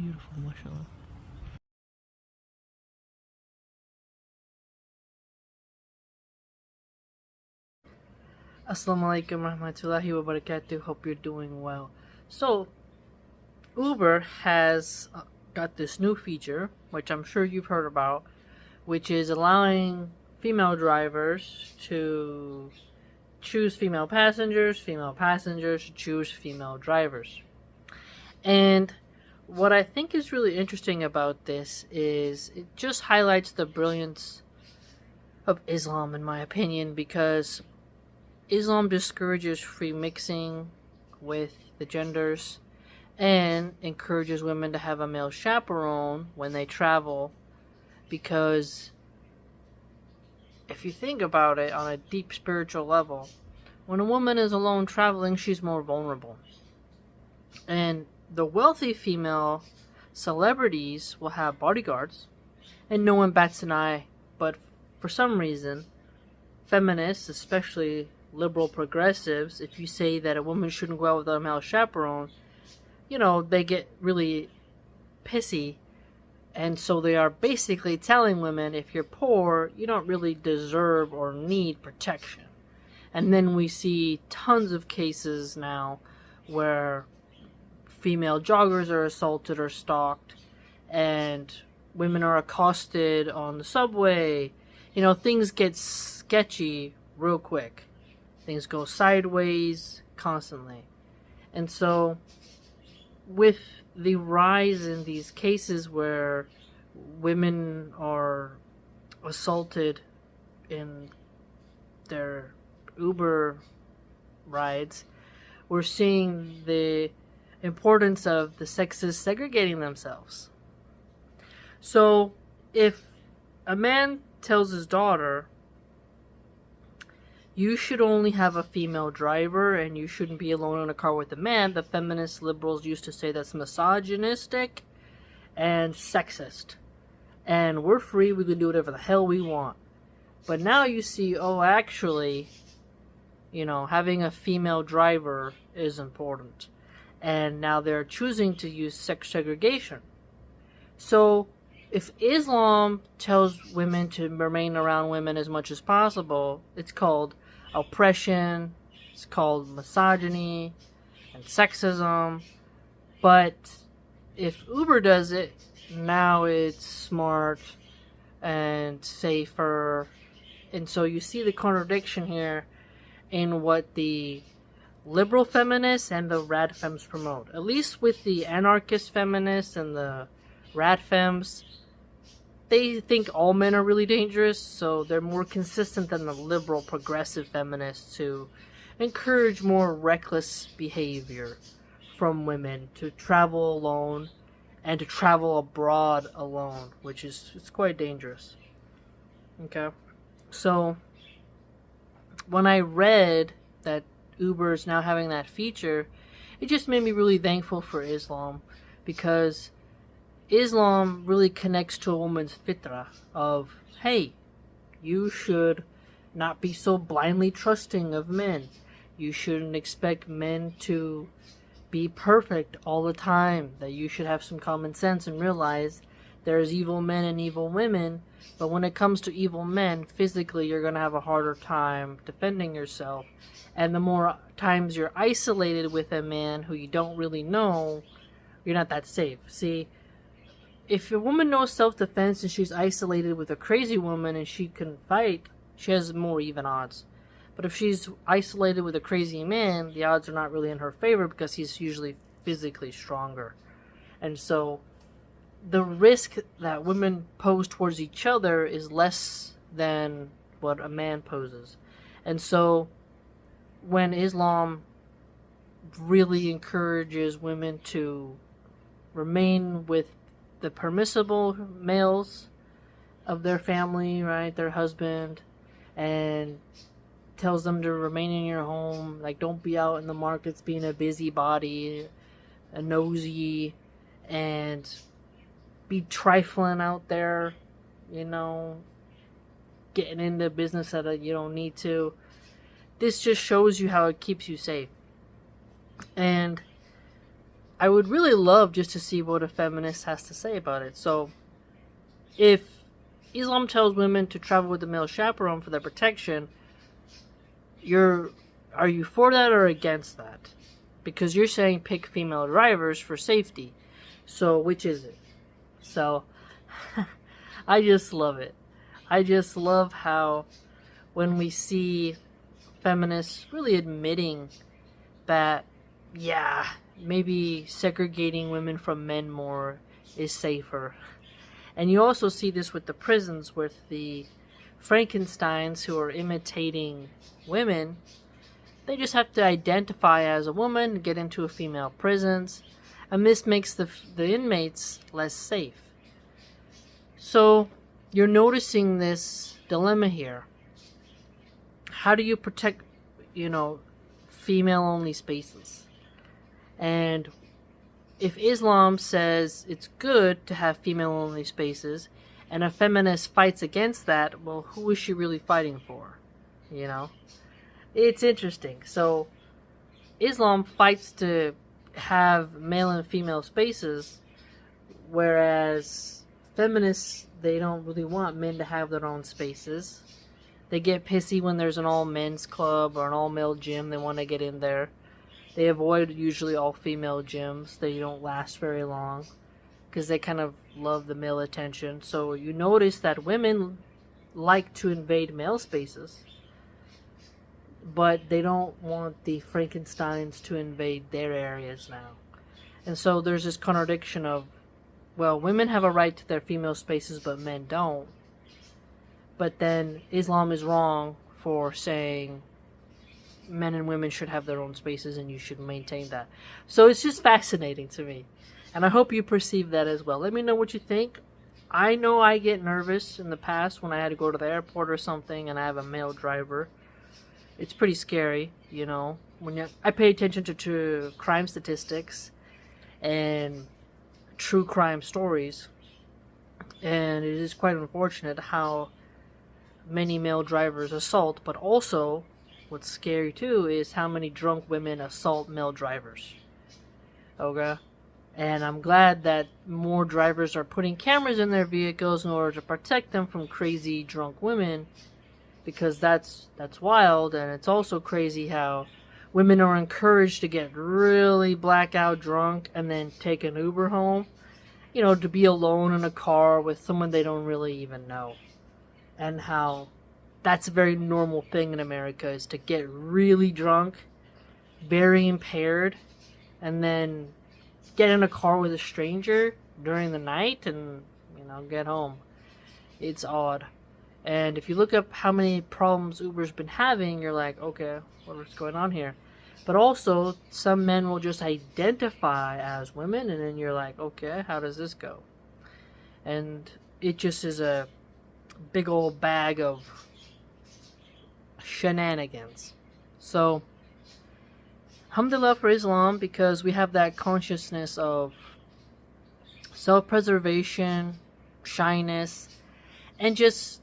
beautiful, mashallah. Assalamu alaikum rahmatullahi wa barakatuh. Hope you're doing well. So, Uber has got this new feature, which I'm sure you've heard about, which is allowing female drivers to choose female passengers to choose female drivers. And what I think is really interesting about this is it just highlights the brilliance of Islam, in my opinion, because Islam discourages free mixing with the genders and encourages women to have a male chaperone when they travel, because if you think about it on a deep spiritual level, when a woman is alone traveling, she's more vulnerable. And the wealthy female celebrities will have bodyguards, and no one bats an eye, but for some reason, feminists, especially liberal progressives, if you say that a woman shouldn't go out without a male chaperone, they get really pissy. And so they are basically telling women, if you're poor, you don't really deserve or need protection. And then we see tons of cases now where female joggers are assaulted or stalked, and women are accosted on the subway. Things get sketchy real quick. Things go sideways constantly. And so, with the rise in these cases where women are assaulted in their Uber rides, we're seeing the importance of the sexes segregating themselves. So, if a man tells his daughter, you should only have a female driver and you shouldn't be alone in a car with a man, the feminist liberals used to say that's misogynistic and sexist. And we're free, we can do whatever the hell we want. But now you see, actually, having a female driver is important. And now they're choosing to use sex segregation. So, if Islam tells women to remain around women as much as possible, it's called oppression, it's called misogyny and sexism. But if Uber does it, now it's smart and safer. And so you see the contradiction here in what the liberal feminists and the rad femmes promote. At least with the anarchist feminists and the rad femmes, they think all men are really dangerous, so they're more consistent than the liberal progressive feminists who encourage more reckless behavior from women to travel alone and to travel abroad alone, which is it's quite dangerous. Okay? So, when I read that Uber is now having that feature, it just made me really thankful for Islam, because Islam really connects to a woman's fitrah of, hey, you should not be so blindly trusting of men. You shouldn't expect men to be perfect all the time. That you should have some common sense and realize there's evil men and evil women, but when it comes to evil men, physically you're going to have a harder time defending yourself. And the more times you're isolated with a man who you don't really know, you're not that safe. See, if a woman knows self-defense and she's isolated with a crazy woman and she can fight, she has more even odds. But if she's isolated with a crazy man, the odds are not really in her favor because he's usually physically stronger. And so the risk that women pose towards each other is less than what a man poses. And so when Islam really encourages women to remain with the permissible males of their family, right, their husband, and tells them to remain in your home, like don't be out in the markets being a busybody, a nosy, and be trifling out there, getting into business that you don't need to. This just shows you how it keeps you safe. And I would really love just to see what a feminist has to say about it. So, if Islam tells women to travel with a male chaperone for their protection, are you for that or against that? Because you're saying pick female drivers for safety. So, which is it? So, I just love it. I just love how when we see feminists really admitting that, yeah, maybe segregating women from men more is safer. And you also see this with the prisons, with the Frankensteins who are imitating women. They just have to identify as a woman, get into a female prisons, and this makes the inmates less safe. So you're noticing this dilemma here. How do you protect, female-only spaces? And if Islam says it's good to have female-only spaces, and a feminist fights against that, well, who is she really fighting for? It's interesting. So Islam fights to have male and female spaces, whereas feminists, they don't really want men to have their own spaces. They get pissy when there's an all-men's club or an all-male gym. They want to get in there. They avoid usually all-female gyms. They don't last very long because they kind of love the male attention. So you notice that women like to invade male spaces, but they don't want the Frankensteins to invade their areas now. And so there's this contradiction of, well, women have a right to their female spaces, but men don't. But then Islam is wrong for saying men and women should have their own spaces and you should maintain that. So it's just fascinating to me. And I hope you perceive that as well. Let me know what you think. I know I get nervous in the past when I had to go to the airport or something and I have a male driver. It's pretty scary, when I pay attention to crime statistics and true crime stories. And it is quite unfortunate how many male drivers assault, but also what's scary too is how many drunk women assault male drivers. Okay? And I'm glad that more drivers are putting cameras in their vehicles in order to protect them from crazy drunk women, because that's wild. And it's also crazy how women are encouraged to get really blackout drunk and then take an Uber home, to be alone in a car with someone they don't really even know. And how that's a very normal thing in America, is to get really drunk, very impaired, and then get in a car with a stranger during the night and, get home. It's odd. And if you look up how many problems Uber's been having, you're like, okay, what's going on here? But also, some men will just identify as women, and then you're like, okay, how does this go? And it just is a big old bag of shenanigans. So, alhamdulillah for Islam, because we have that consciousness of self-preservation, shyness, and just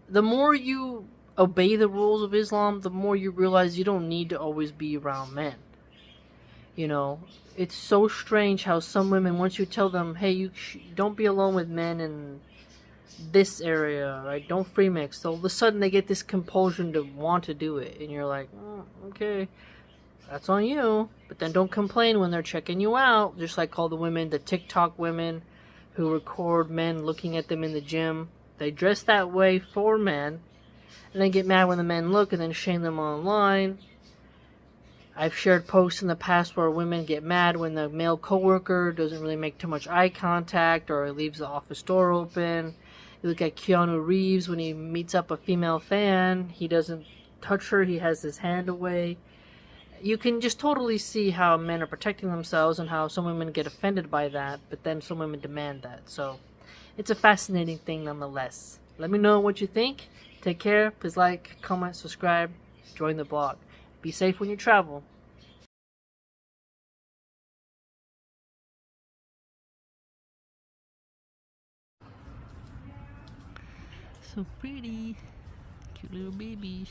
the more you obey the rules of Islam, the more you realize you don't need to always be around men. It's so strange how some women, once you tell them, hey, you don't be alone with men in this area, right? Don't free mix. So all of a sudden they get this compulsion to want to do it, and you're like, oh, okay, that's on you. But then don't complain when they're checking you out. Just like all the women, the TikTok women who record men looking at them in the gym. They dress that way for men, and then get mad when the men look and then shame them online. I've shared posts in the past where women get mad when the male coworker doesn't really make too much eye contact or leaves the office door open. You look at Keanu Reeves when he meets up a female fan. He doesn't touch her. He has his hand away. You can just totally see how men are protecting themselves and how some women get offended by that, but then some women demand that. So it's a fascinating thing nonetheless. Let me know what you think. Take care. Please like, comment, subscribe, join the blog. Be safe when you travel. So pretty. Cute little babies.